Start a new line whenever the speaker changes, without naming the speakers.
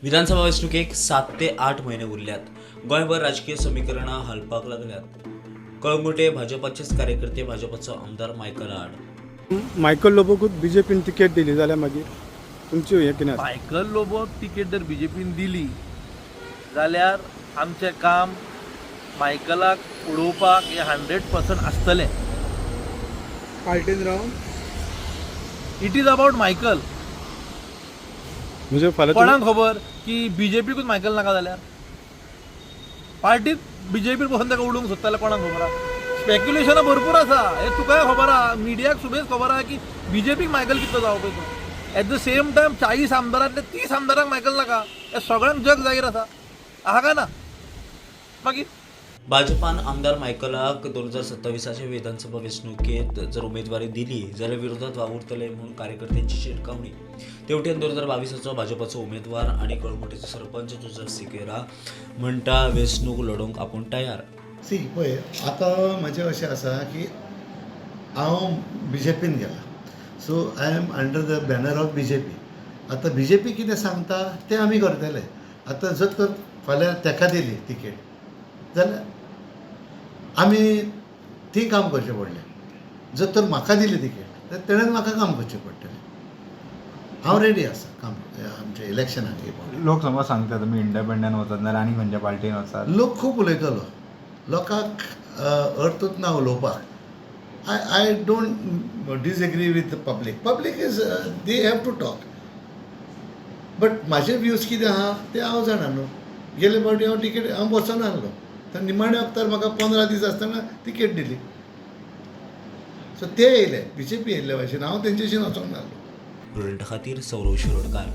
विधानसभा वेंचणुकेक 7 ते 8 महिने उरल्यात. गोंयभर राजकीय समीकरणां हलपाक लागल्यात. कळंगुटे भाजपाचेच कार्यकर्ते भाजपाचो आमदार मायकल आड.
मायकल लोबोकूच बीजेपीन तिकेट दिली जाल्यार मागीर तुमची हें कितें आसा?
मायकल लोबोक तिकेट जर बीजेपीन दिली जाल्यार आमचें काम मायकलाक उडोवपाक हें 100% आसतलें.
पार्टीन रावन
इट इज अबाउट मायकल.
म्हणजे फाल्यां
कोणाक खबर की बीजेपीकूच मायकल नाका जाल्यार पार्टीत बीजेपीर बसून ताका उडोवंक सोदता जाल्यार कोणाक खबर आहा? स्पेक्युलेशनां भरपूर आसा. हे तुकाय खबर आहा, मिडियाक सुबेज खबर आहा की बीजेपीक मायकल कितलो जावपा तो. एट द सेम टायम 40 आमदारांतले 30 आमदारांक मायकल नाका. हे सगळ्यांक जग जाहीर आसा. आहा काय ना? मागीर
भाजपान आमदार मायकलाक 2027च्या विधानसभा वेंचणुकेत जर उमेदवारी दिली जाल्यार विरोधात वावुरतले म्हणून कार्यकर्त्यांची शिटकावणी. तेवटेन 2022चो भाजपाचो उमेदवार आणि कळंगुटेचो सरपंच जोसेफ सिकेरा म्हणटा वेंचणूक लडोवंक आपूण तयार.
सी पळय, आतां म्हजें अशें आसा की हांव बीजेपीन गेला, so I am under the banner of BJP. आतां बीजेपी कितें सांगता तें आमी करतले. आतां जर तर फाल्यां तेका दिली तिकेट जाल्यार आमी थंय काम करचें पडलें. जर तर म्हाका दिली तिकेट तर तेणेन म्हाका काम करचें पडटलें. हांव रेडी आसा काम आमच्या इलेक्शनाक येवपाक.
लोक समज सांगता तुमी इंडिपेंडंट वचत नाल्यार आनी खंयच्या पार्टीन वचात.
लोक खूब उलयतलो, लोकांक अर्थूच ना उलोवपाक. I don't disagree with public is they have to talk. But म्हाजे व्यूज कितें आहा ते हांव जाणा न्हू. गेले फावटी हांव तिकेट हांव बसना आसलो, तर निमाणे वक्तार म्हाका 15 दीस आसतना तिकेट दिली. सो ते येयले बीजेपी येयल्ले भाशेन हांव तेंचेशी वचोंक नासलो.
ब्युरो खातीर सौरव शिरोडकार.